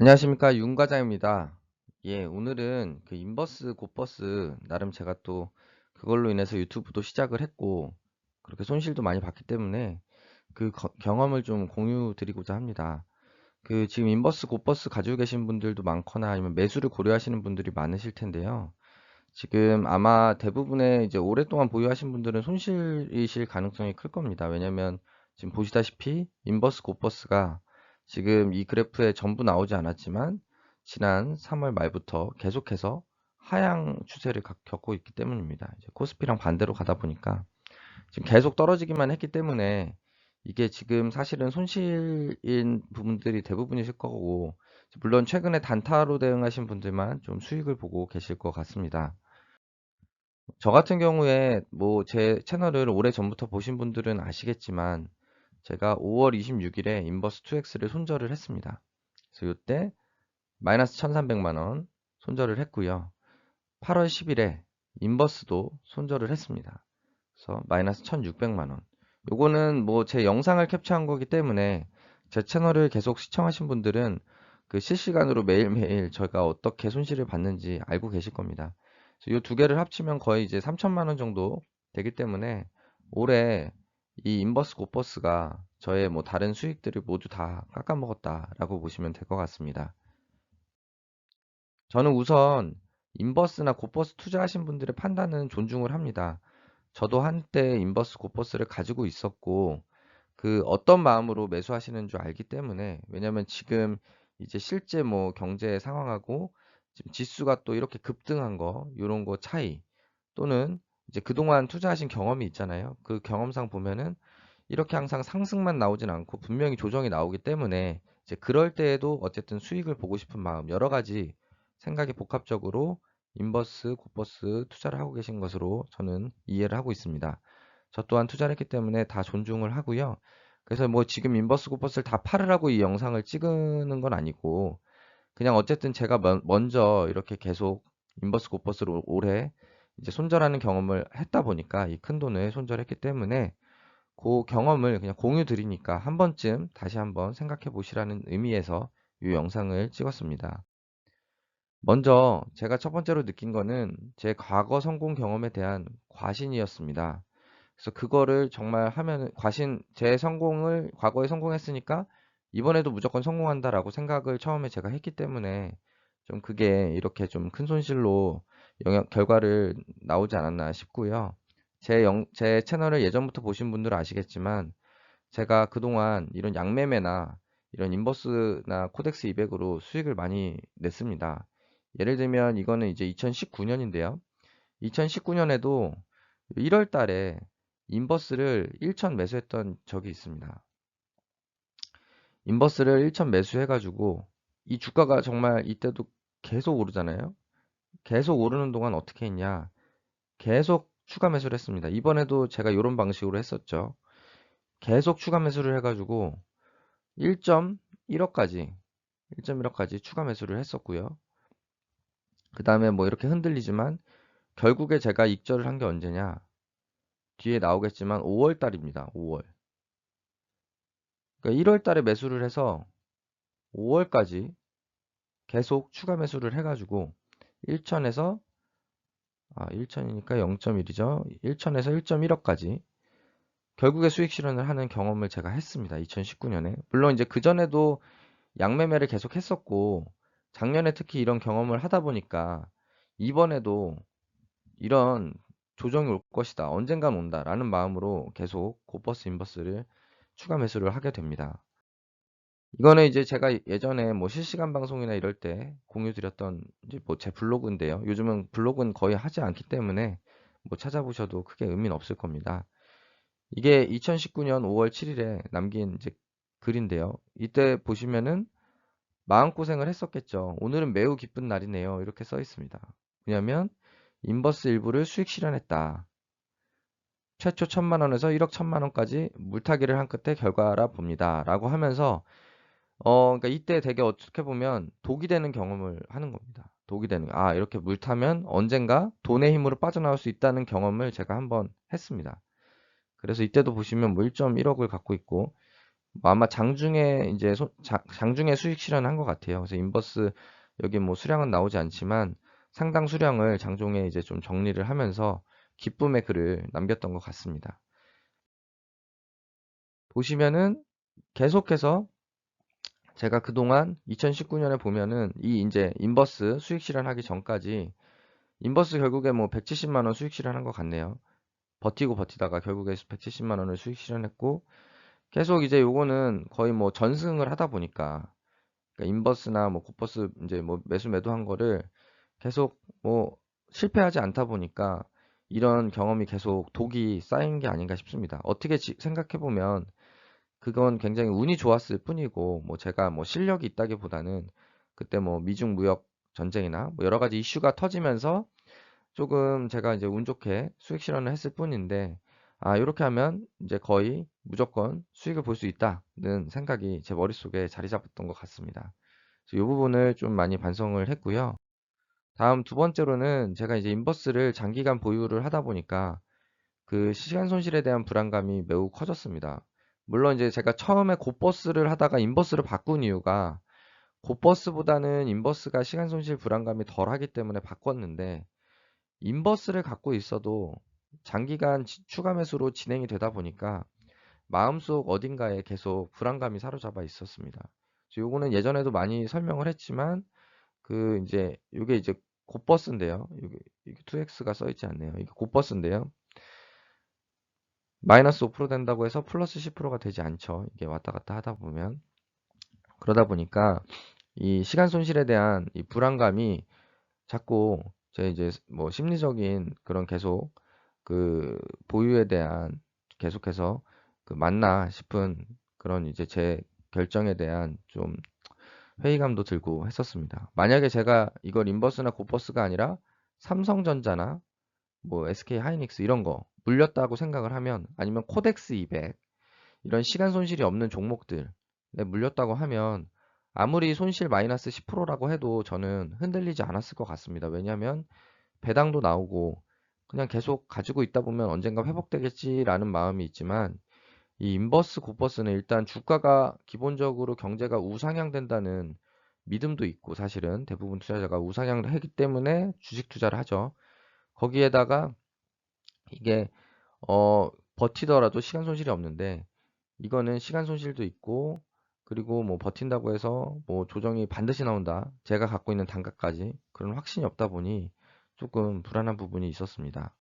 안녕하십니까, 윤 과장입니다. 예, 오늘은 그 인버스 곧버스 나름 제가 또 그걸로 인해서 유튜브도 시작을 했고 그렇게 손실도 많이 봤기 때문에 그 경험을 좀 공유 드리고자 합니다. 그 지금 인버스 곧버스 가지고 계신 분들도 많거나 아니면 매수를 고려하시는 분들이 많으실 텐데요. 지금 아마 대부분의 이제 오랫동안 보유하신 분들은 손실이실 가능성이 클 겁니다. 왜냐면 지금 보시다시피 인버스 곧버스가 지금 이 그래프에 전부 나오지 않았지만 지난 3월 말부터 계속해서 하향 추세를 겪고 있기 때문입니다. 이제 코스피랑 반대로 가다 보니까 지금 계속 떨어지기만 했기 때문에 이게 지금 사실은 손실인 부분들이 대부분이실 거고, 물론 최근에 단타로 대응하신 분들만 좀 수익을 보고 계실 것 같습니다. 저 같은 경우에 뭐 제 채널을 오래 전부터 보신 분들은 아시겠지만 제가 5월 26일에 인버스 2X를 손절을 했습니다. 그래서 이때 마이너스 1300만 원 손절을 했고요. 8월 10일에 인버스도 손절을 했습니다. 그래서 마이너스 1600만 원. 요거는 뭐 제 영상을 캡처한 거기 때문에 제 채널을 계속 시청하신 분들은 그 실시간으로 매일매일 저희가 어떻게 손실을 봤는지 알고 계실 겁니다. 이 두 개를 합치면 거의 이제 3천만 원 정도 되기 때문에 올해 이 인버스 곧버스가 저의 뭐 다른 수익들을 모두 다 깎아먹었다라고 보시면 될 것 같습니다. 저는 우선 인버스나 곧버스 투자하신 분들의 판단은 존중을 합니다. 저도 한때 인버스 곧버스를 가지고 있었고 그 어떤 마음으로 매수하시는 줄 알기 때문에, 왜냐면 지금 이제 실제 뭐 경제 상황하고 지금 지수가 또 이렇게 급등한 거 요런 거 차이, 또는 이제 그동안 투자하신 경험이 있잖아요. 그 경험상 보면은 이렇게 항상 상승만 나오진 않고 분명히 조정이 나오기 때문에 이제 그럴 때에도 어쨌든 수익을 보고 싶은 마음, 여러 가지 생각이 복합적으로 인버스, 곧버스 투자를 하고 계신 것으로 저는 이해를 하고 있습니다. 저 또한 투자를 했기 때문에 다 존중을 하고요. 그래서 뭐 지금 인버스, 곧버스를 다 팔으라고 이 영상을 찍는 건 아니고, 그냥 어쨌든 제가 먼저 이렇게 계속 인버스, 곧버스를 오래 이제 손절하는 경험을 했다 보니까 이 큰 돈을 손절했기 때문에 그 경험을 그냥 공유 드리니까 한 번쯤 다시 한번 생각해 보시라는 의미에서 이 영상을 찍었습니다. 먼저 제가 첫 번째로 느낀 거는 제 과거 성공 경험에 대한 과신이었습니다. 그래서 그거를 정말 하면 제 성공을 과거에 성공했으니까 이번에도 무조건 성공한다라고 생각을 처음에 제가 했기 때문에 좀 그게 이렇게 좀 큰 손실로 결과를 나오지 않았나 싶고요. 제 채널을 예전부터 보신 분들은 아시겠지만 제가 그동안 이런 양매매나 이런 인버스나 코덱스 200으로 수익을 많이 냈습니다. 예를 들면 이거는 이제 2019년인데요. 2019년에도 1월 달에 인버스를 1천 매수했던 적이 있습니다. 인버스를 1천 매수해가지고 이 주가가 정말 이때도 계속 오르잖아요. 계속 오르는 동안 어떻게 했냐? 계속 추가 매수를 했습니다. 이번에도 제가 이런 방식으로 했었죠. 계속 추가 매수를 해가지고 1.1억까지 1.1억까지 추가 매수를 했었고요. 그 다음에 뭐 이렇게 흔들리지만 결국에 제가 익절을 한 게 언제냐? 뒤에 나오겠지만 5월 달입니다. 5월. 그러니까 1월 달에 매수를 해서 5월까지 계속 추가 매수를 해가지고 1천에서 1천이니까 0.1이죠. 1천에서 1.1억까지 결국에 수익 실현을 하는 경험을 제가 했습니다. 2019년에. 물론 이제 그전에도 양매매를 계속 했었고 작년에 특히 이런 경험을 하다 보니까 이번에도 이런 조정이 올 것이다. 언젠간 온다라는 마음으로 계속 곧버스 인버스를 추가 매수를 하게 됩니다. 이거는 이제 제가 예전에 뭐 실시간 방송이나 이럴 때 공유 드렸던 이제 뭐 제 블로그인데요. 요즘은 블로그는 거의 하지 않기 때문에 뭐 찾아보셔도 크게 의미는 없을 겁니다. 이게 2019년 5월 7일에 남긴 이제 글인데요. 이때 보시면은 마음고생을 했었겠죠. 오늘은 매우 기쁜 날이네요. 이렇게 써 있습니다. 왜냐면 인버스 일부를 수익 실현했다. 최초 1천만 원에서 1억 1천만 원까지 물타기를 한 끝의 결과라 봅니다. 라고 하면서 그러니까 이때 되게 어떻게 보면 독이 되는 경험을 하는 겁니다. 독이 되는, 이렇게 물 타면 언젠가 돈의 힘으로 빠져나올 수 있다는 경험을 제가 한번 했습니다. 그래서 이때도 보시면 뭐 1.1억을 갖고 있고, 뭐 아마 장중에 이제 장중에 수익 실현한 것 같아요. 그래서 인버스 여기 뭐 수량은 나오지 않지만 상당 수량을 장중에 이제 좀 정리를 하면서 기쁨의 글을 남겼던 것 같습니다. 보시면은 계속해서 제가 그동안 2019년에 보면은 이 이제 인버스 수익 실현하기 전까지 인버스 결국에 뭐 170만 원 수익 실현한 것 같네요. 버티고 버티다가 결국에 170만 원을 수익 실현했고 계속 이제 요거는 거의 뭐 전승을 하다 보니까 그러니까 인버스나 뭐 곱버스 이제 뭐 매수 매도한 거를 계속 뭐 실패하지 않다 보니까 이런 경험이 계속 독이 쌓인 게 아닌가 싶습니다. 어떻게 생각해 보면 그건 굉장히 운이 좋았을 뿐이고 뭐 제가 뭐 실력이 있다기보다는 그때 뭐 미중 무역 전쟁이나 뭐 여러 가지 이슈가 터지면서 조금 제가 이제 운 좋게 수익 실현을 했을 뿐인데 아 이렇게 하면 이제 거의 무조건 수익을 볼 수 있다는 생각이 제 머릿속에 자리 잡았던 것 같습니다. 그래서 이 부분을 좀 많이 반성을 했고요. 다음 두 번째로는 제가 이제 인버스를 장기간 보유를 하다 보니까 그 시간 손실에 대한 불안감이 매우 커졌습니다. 물론 이제 제가 처음에 곧버스를 하다가 인버스를 바꾼 이유가 곧버스보다는 인버스가 시간 손실 불안감이 덜하기 때문에 바꿨는데 인버스를 갖고 있어도 장기간 추가 매수로 진행이 되다 보니까 마음속 어딘가에 계속 불안감이 사로잡아 있었습니다. 요거는 예전에도 많이 설명을 했지만 그 이제 요게 이제 곧버스인데요. 이게 2X가 써 있지 않네요. 이게 곧버스인데요. 마이너스 5% 된다고 해서 플러스 10%가 되지 않죠. 이게 왔다 갔다 하다 보면. 그러다 보니까 이 시간 손실에 대한 이 불안감이 자꾸 제 이제 뭐 심리적인 그런 계속 그 보유에 대한 계속해서 그 맞나 싶은 그런 이제 제 결정에 대한 좀 회의감도 들고 했었습니다. 만약에 제가 이걸 인버스나 곧버스가 아니라 삼성전자나 뭐 SK 하이닉스 이런 거 물렸다고 생각을 하면 아니면 코덱스 200 이런 시간 손실이 없는 종목들에 물렸다고 하면 아무리 손실 마이너스 10%라고 해도 저는 흔들리지 않았을 것 같습니다. 왜냐하면 배당도 나오고 그냥 계속 가지고 있다 보면 언젠가 회복되겠지라는 마음이 있지만 이 인버스 곧버스는 일단 주가가 기본적으로 경제가 우상향된다는 믿음도 있고 사실은 대부분 투자자가 우상향을 하기 때문에 주식 투자를 하죠. 거기에다가 이게 버티더라도 시간 손실이 없는데 이거는 시간 손실도 있고 그리고 뭐 버틴다고 해서 뭐 조정이 반드시 나온다. 제가 갖고 있는 단가까지 그런 확신이 없다 보니 조금 불안한 부분이 있었습니다.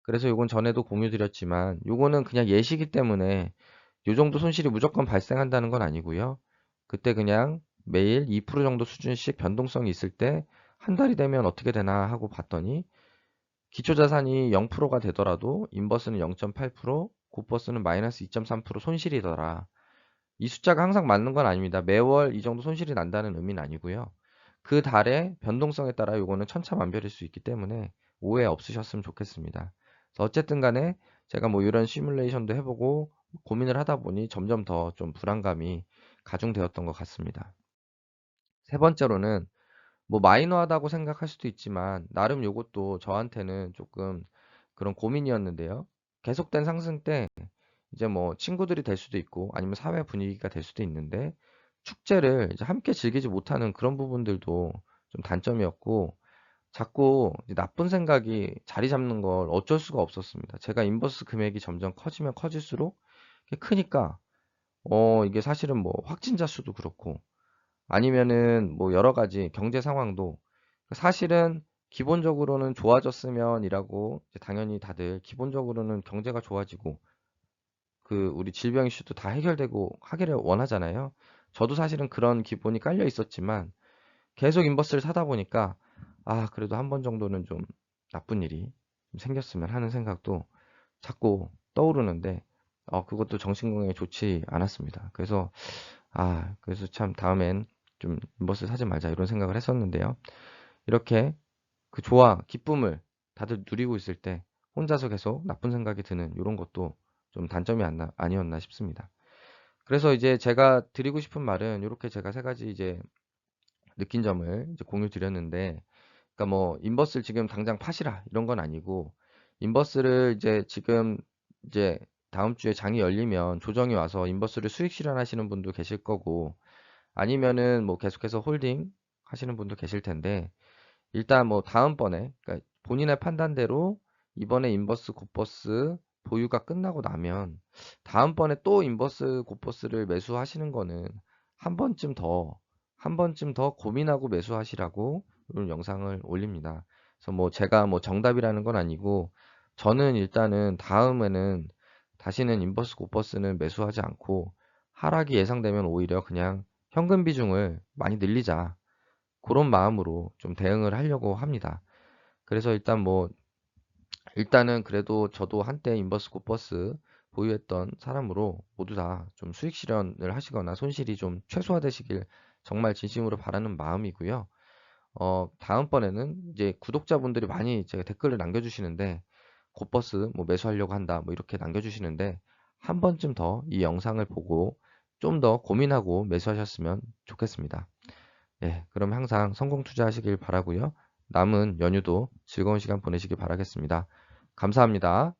그래서 요건 전에도 공유 드렸지만 요거는 그냥 예시기 때문에 요 정도 손실이 무조건 발생한다는 건 아니고요. 그때 그냥 매일 2% 정도 수준씩 변동성이 있을 때 한 달이 되면 어떻게 되나 하고 봤더니 기초자산이 0%가 되더라도 인버스는 0.8%, 곧버스는 마이너스 2.3% 손실이더라. 이 숫자가 항상 맞는 건 아닙니다. 매월 이 정도 손실이 난다는 의미는 아니고요. 그 달의 변동성에 따라 요거는 천차만별일 수 있기 때문에 오해 없으셨으면 좋겠습니다. 그래서 어쨌든 간에 제가 뭐 이런 시뮬레이션도 해보고 고민을 하다 보니 점점 더 좀 불안감이 가중되었던 것 같습니다. 세 번째로는 뭐 마이너하다고 생각할 수도 있지만 나름 요것도 저한테는 조금 그런 고민이었는데요. 계속된 상승 때 이제 뭐 친구들이 될 수도 있고 아니면 사회 분위기가 될 수도 있는데 축제를 이제 함께 즐기지 못하는 그런 부분들도 좀 단점이었고 자꾸 이제 나쁜 생각이 자리 잡는 걸 어쩔 수가 없었습니다. 제가 인버스 금액이 점점 커지면 커질수록 이게 크니까 이게 사실은 뭐 확진자 수도 그렇고 아니면은 뭐 여러 가지 경제 상황도 사실은 기본적으로는 좋아졌으면이라고 이제 당연히 다들 기본적으로는 경제가 좋아지고 그 우리 질병 이슈도 다 해결되고 하기를 원하잖아요. 저도 사실은 그런 기본이 깔려 있었지만 계속 인버스를 사다 보니까 아 그래도 한 번 정도는 좀 나쁜 일이 좀 생겼으면 하는 생각도 자꾸 떠오르는데 그것도 정신건강에 좋지 않았습니다. 그래서 참 다음엔 좀 인버스 사지 말자 이런 생각을 했었는데요. 이렇게 그 좋아, 기쁨을 다들 누리고 있을 때 혼자서 계속 나쁜 생각이 드는 이런 것도 좀 단점이 아니었나 싶습니다. 그래서 이제 제가 드리고 싶은 말은 이렇게 제가 세 가지 이제 느낀 점을 이제 공유 드렸는데, 그러니까 뭐 인버스를 지금 당장 파시라 이런 건 아니고 인버스를 이제 지금 이제 다음 주에 장이 열리면 조정이 와서 인버스를 수익 실현하시는 분도 계실 거고, 아니면은 뭐 계속해서 홀딩 하시는 분도 계실 텐데, 일단 뭐 다음번에, 그러니까 본인의 판단대로 이번에 인버스 곱버스 보유가 끝나고 나면 다음번에 또 인버스 곱버스를 매수하시는 거는 한 번쯤 더, 한 번쯤 더 고민하고 매수하시라고 오늘 영상을 올립니다. 그래서 뭐 제가 뭐 정답이라는 건 아니고, 저는 일단은 다음에는 다시는 인버스 곱버스는 매수하지 않고, 하락이 예상되면 오히려 그냥 현금 비중을 많이 늘리자, 그런 마음으로 좀 대응을 하려고 합니다. 그래서 일단 뭐 일단은 그래도 저도 한때 인버스 곱버스 보유했던 사람으로 모두 다 좀 수익 실현을 하시거나 손실이 좀 최소화되시길 정말 진심으로 바라는 마음이고요. 다음번에는 이제 구독자분들이 많이 제가 댓글을 남겨주시는데, 곱버스 뭐 매수하려고 한다 뭐 이렇게 남겨주시는데, 한 번쯤 더 이 영상을 보고 좀 더 고민하고 매수하셨으면 좋겠습니다. 예, 그럼 항상 성공 투자하시길 바라고요. 남은 연휴도 즐거운 시간 보내시길 바라겠습니다. 감사합니다.